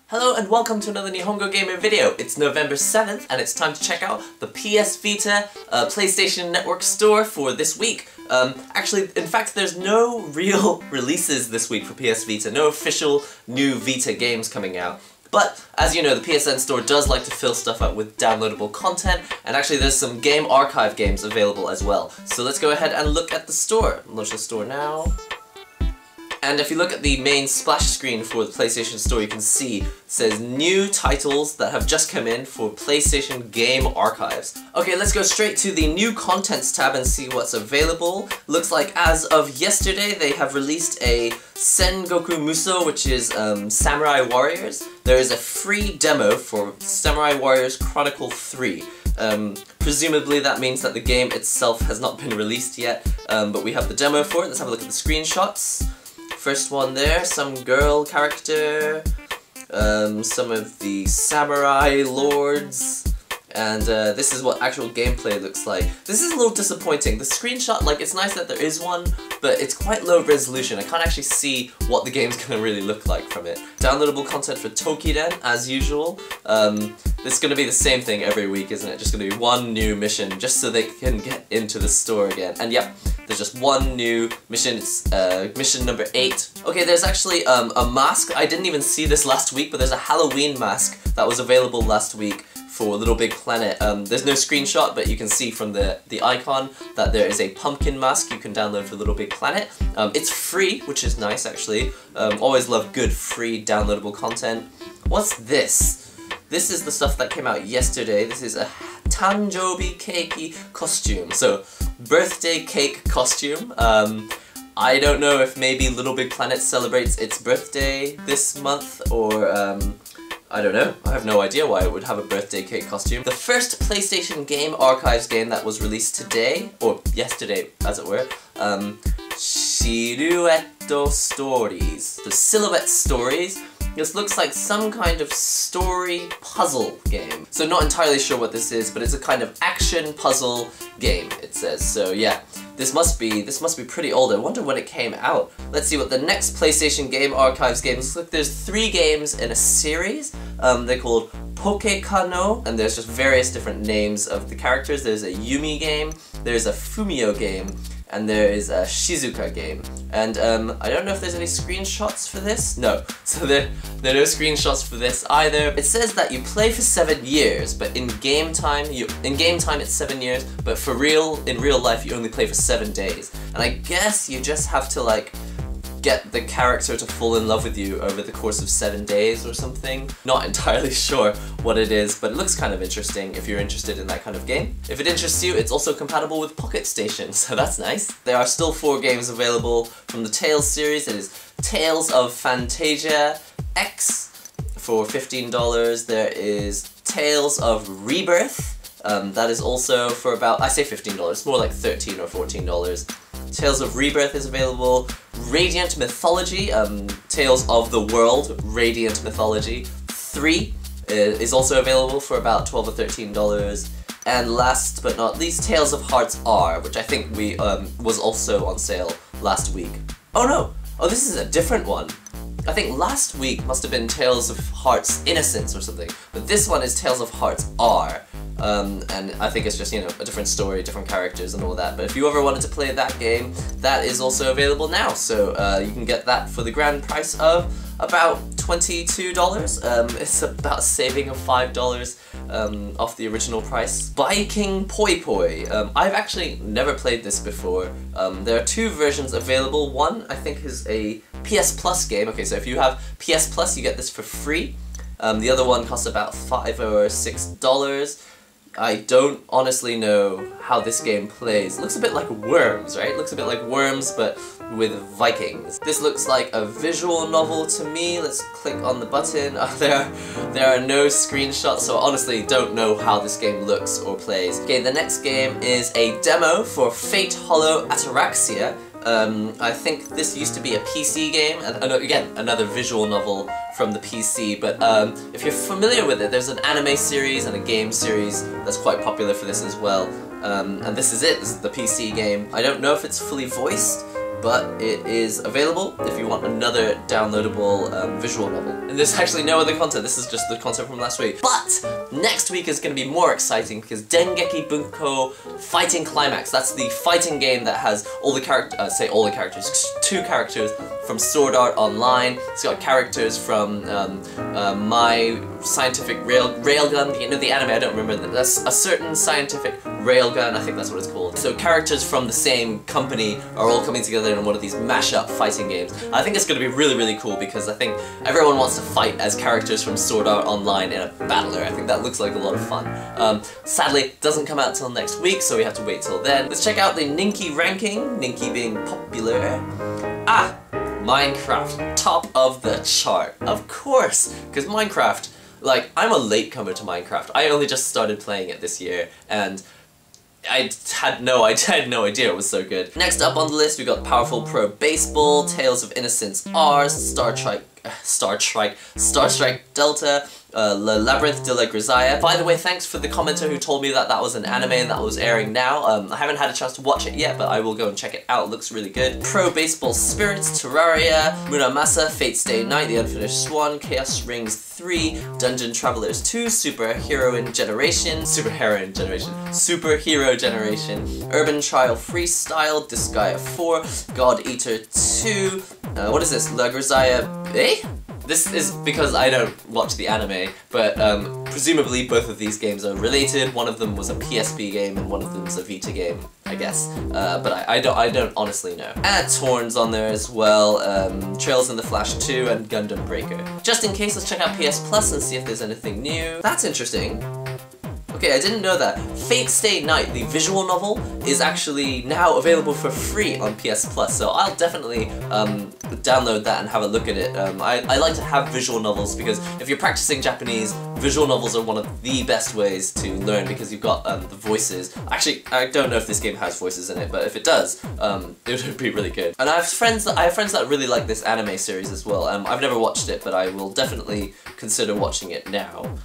Hello and welcome to another Nihongo Gamer video. It's November 7th and it's time to check out the PS Vita PlayStation Network store for this week. Actually, in fact, there's no real releases this week for PS Vita, no official new Vita games coming out. But, as you know, the PSN Store does like to fill stuff up with downloadable content, and actually there's some game archive games available as well. So let's go ahead and look at the store. Launch the store now. And if you look at the main splash screen for the PlayStation Store, you can see it says new titles that have just come in for PlayStation Game Archives. Okay, let's go straight to the new contents tab and see what's available. Looks like as of yesterday they have released a Sengoku Musou, which is Samurai Warriors. There is a free demo for Samurai Warriors Chronicle 3. Presumably that means that the game itself has not been released yet, but we have the demo for it. Let's have a look at the screenshots. First one there, some girl character, some of the samurai lords, and this is what actual gameplay looks like. This is a little disappointing. The screenshot, like, it's nice that there is one, but it's quite low resolution. I can't actually see what the game's gonna really look like from it. Downloadable content for Tokiren, as usual. This is gonna be the same thing every week, isn't it? Just gonna be one new mission, just so they can get into the store again. And yep, there's just one new mission. It's mission number 8. Okay, there's actually a mask. I didn't even see this last week, but there's a Halloween mask that was available last week for Little Big Planet. There's no screenshot, but you can see from the icon that there is a pumpkin mask you can download for Little Big Planet. It's free, which is nice actually. Always love good free downloadable content. What's this? This is the stuff that came out yesterday. This is a Tanjobi Keiki costume. So, birthday cake costume. I don't know if maybe Little Big Planet celebrates its birthday this month, or I don't know. I have no idea why it would have a birthday cake costume. The first PlayStation Game Archives game that was released today, or yesterday as it were, Silhouette Stories. The Silhouette Stories. This looks like some kind of story puzzle game. So not entirely sure what this is, but it's a kind of action puzzle game, it says. So yeah, this must be pretty old. I wonder when it came out. Let's see what the next PlayStation Game Archives game looks like. There's 3 games in a series. They're called Pokekano, and there's just various different names of the characters. There's a Yumi game, there's a Fumio game, and there is a Shizuka game. And I don't know if there's any screenshots for this. No, so there are no screenshots for this either. It says that you play for 7 years, but in game time it's 7 years, but in real life you only play for 7 days. And I guess you just have to like get the character to fall in love with you over the course of 7 days or something. Not entirely sure what it is, but it looks kind of interesting if you're interested in that kind of game. If it interests you, it's also compatible with Pocket Station, so that's nice. There are still 4 games available from the Tales series. It is Tales of Fantasia X for $15. There is Tales of Rebirth. That is also for about, I say $15, more like $13 or $14. Tales of Rebirth is available. Radiant Mythology, Tales of the World, Radiant Mythology 3 is also available for about $12 or $13. And last but not least, Tales of Hearts R, which I think was also on sale last week. Oh no! Oh, this is a different one. I think last week must have been Tales of Hearts Innocence or something, but this one is Tales of Hearts R. And I think it's just, you know, a different story, different characters and all that. But if you ever wanted to play that game, that is also available now. So you can get that for the grand price of about $22. It's about a saving of $5 off the original price. Biking Poi Poi. I've actually never played this before. There are 2 versions available. One, I think, is a PS Plus game. Okay, so if you have PS Plus, you get this for free. The other one costs about $5 or $6. I don't honestly know how this game plays. It looks a bit like Worms, right? It looks a bit like Worms, but with Vikings. This looks like a visual novel to me. Let's click on the button. There are no screenshots, so I honestly don't know how this game looks or plays. Okay, the next game is a demo for Fate Hollow Ataraxia. I think this used to be a PC game, and again, another visual novel from the PC, but if you're familiar with it, there's an anime series and a game series that's quite popular for this as well, and this is it. This is the PC game. I don't know if it's fully voiced, but it is available if you want another downloadable visual novel. And there's actually no other content, this is just the content from last week. But next week is going to be more exciting because Dengeki Bunko Fighting Climax, that's the fighting game that has all the characters, two characters from Sword Art Online. It's got characters from My Scientific Railgun, you know the anime, I don't remember, that's a certain scientific railgun, I think that's what it's called. So characters from the same company are all coming together in one of these mashup fighting games. I think it's going to be really, really cool because I think everyone wants to fight as characters from Sword Art Online in a battler. I think that looks like a lot of fun. Sadly, it doesn't come out till next week, so we have to wait till then. Let's check out the Ninki ranking, Ninki being popular. Minecraft, top of the chart. Of course, because Minecraft, like, I'm a latecomer to Minecraft. I only just started playing it this year, and I had no idea it was so good. Next up on the list, we got Powerful Pro Baseball, Tales of Innocence R, Star Strike Delta, Le Labyrinth de la Grisaya. By the way, thanks for the commenter who told me that that was an anime that was airing now. I haven't had a chance to watch it yet, but I will go and check it out. It looks really good. Pro Baseball Spirits, Terraria, Muramasa, Fate's Day Night, The Unfinished Swan, Chaos Rings 3, Dungeon Travelers 2, Superhero Generation, Urban Trial Freestyle, Disgaea 4, God Eater 2, what is this, La Grisaya, This is because I don't watch the anime, but presumably both of these games are related. One of them was a PSP game and one of them was a Vita game, I guess. But I don't honestly know. Torn's on there as well, Trails in the Flash 2 and Gundam Breaker. Just in case, let's check out PS Plus and see if there's anything new. That's interesting. Okay, I didn't know that. Fate's Stay Night, the visual novel, is actually now available for free on PS Plus, so I'll definitely download that and have a look at it. I like to have visual novels because if you're practicing Japanese, visual novels are one of the best ways to learn because you've got the voices. Actually, I don't know if this game has voices in it, but if it does, it would be really good. And I have friends that really like this anime series as well. I've never watched it, but I will definitely consider watching it now,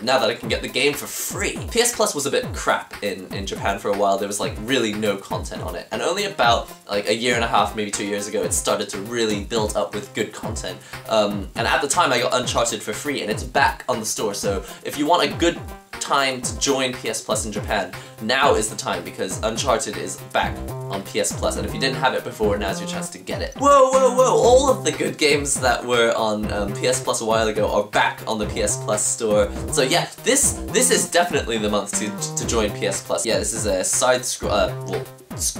now that I can get the game for free. PS Plus was a bit crap in Japan for a while. There was like really no content on it, and only about like a year and a half, maybe 2 years ago, it started to really build up with good content. And at the time I got Uncharted for free, and it's back on the store, so if you want a good time to join PS Plus in Japan, now is the time because Uncharted is back on PS Plus, and if you didn't have it before, now's your chance to get it. Whoa, whoa, whoa! All of the good games that were on PS Plus a while ago are back on the PS Plus store. So yeah, this is definitely the month to join PS Plus. Yeah, this is a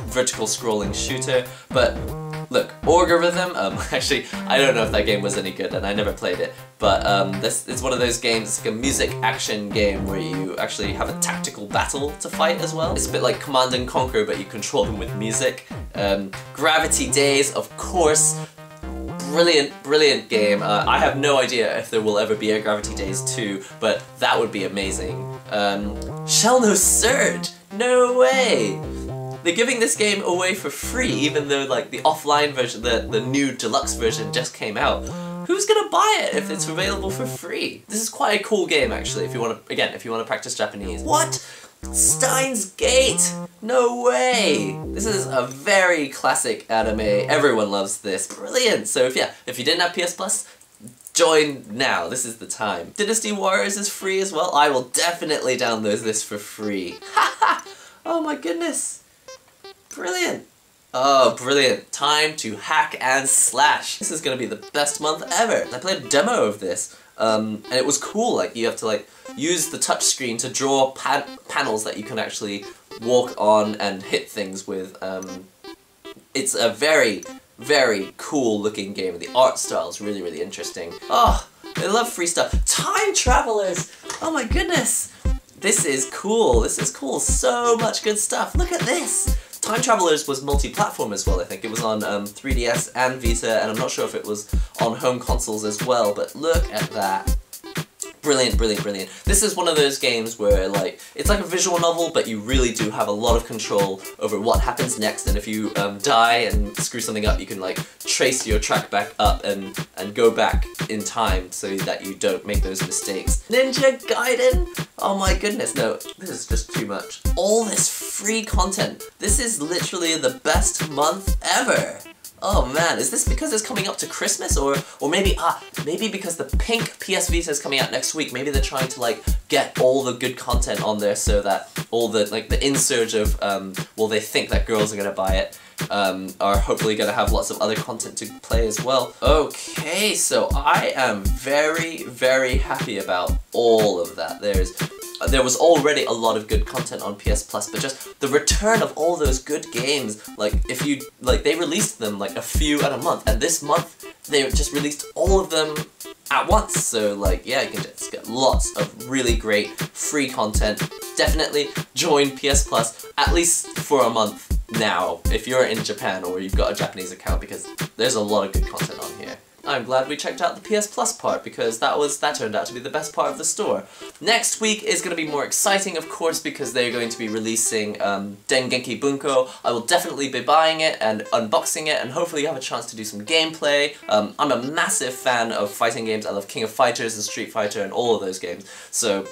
vertical scrolling shooter, but look, Orgarithm, actually, I don't know if that game was any good, and I never played it, but this is one of those games, it's like a music action game where you actually have a tactical battle to fight as well. It's a bit like Command & Conquer, but you control them with music. Gravity Days, of course. Brilliant, brilliant game. I have no idea if there will ever be a Gravity Days 2, but that would be amazing. Shell No Surge! No way! They're giving this game away for free, even though like the offline version, the new deluxe version just came out. Who's gonna buy it if it's available for free? This is quite a cool game actually, if you want to, again, if you want to practice Japanese. What? Steins Gate! No way! This is a very classic anime, everyone loves this. Brilliant! So if you didn't have PS Plus, join now, this is the time. Dynasty Warriors is free as well. I will definitely download this for free. Haha! Oh my goodness! Brilliant! Oh, brilliant. Time to hack and slash. This is gonna be the best month ever. I played a demo of this, and it was cool. Like, you have to like use the touchscreen to draw panels that you can actually walk on and hit things with. It's a very, very cool looking game. The art style is really, really interesting. Oh, I love free stuff. Time Travelers! Oh my goodness! This is cool. This is cool. So much good stuff. Look at this! Time Travelers was multi-platform as well, I think. It was on 3DS and Vita, and I'm not sure if it was on home consoles as well, but look at that. Brilliant, brilliant, brilliant. This is one of those games where, like, it's like a visual novel, but you really do have a lot of control over what happens next, and if you die and screw something up, you can, like, trace your track back up and go back in time so that you don't make those mistakes. Ninja Gaiden? Oh my goodness, no, this is just too much. All this free content. This is literally the best month ever. Oh man, is this because it's coming up to Christmas, or maybe maybe because the pink PS Vita is coming out next week? Maybe they're trying to like get all the good content on there so that all the like the insurge of well, they think that girls are gonna buy it. Are hopefully going to have lots of other content to play as well. Okay, so I am very, very happy about all of that. There was already a lot of good content on PS Plus, but just the return of all those good games, like if you, like they released them like a few at a month, and this month they just released all of them at once, so like yeah, you can just get lots of really great free content. Definitely join PS Plus, at least for a month now, if you're in Japan or you've got a Japanese account, because there's a lot of good content on here. I'm glad we checked out the PS Plus part, because that turned out to be the best part of the store. Next week is going to be more exciting, of course, because they're going to be releasing Dengenki Bunko. I will definitely be buying it and unboxing it, and hopefully you have a chance to do some gameplay. I'm a massive fan of fighting games. I love King of Fighters and Street Fighter and all of those games, so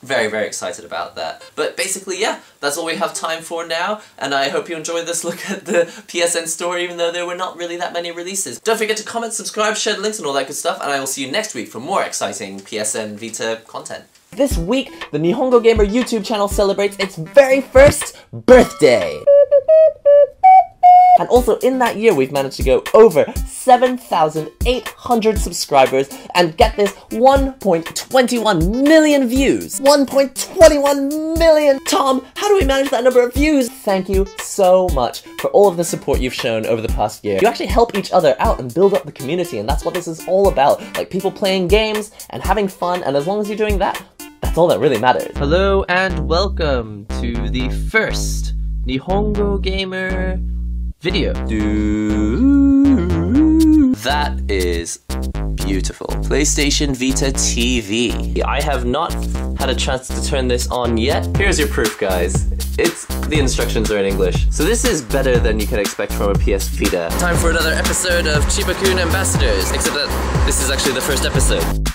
very, very excited about that. But basically, yeah, that's all we have time for now, and I hope you enjoyed this look at the PSN Store, even though there were not really that many releases. Don't forget to comment, subscribe, share the links and all that good stuff, and I will see you next week for more exciting PSN Vita content. This week, the Nihongo Gamer YouTube channel celebrates its very first birthday! And also in that year, we've managed to go over 7,800 subscribers and get this 1.21 million views. 1.21 million! Tom, how do we manage that number of views? Thank you so much for all of the support you've shown over the past year. You actually help each other out and build up the community, and that's what this is all about. Like people playing games and having fun, and as long as you're doing that, that's all that really matters. Hello and welcome to the first Nihongo Gamer video. That is beautiful. PlayStation Vita TV. I have not had a chance to turn this on yet. Here's your proof, guys. The instructions are in English. So this is better than you can expect from a PS Vita. Time for another episode of Chiba-kun Ambassadors, except that this is actually the first episode.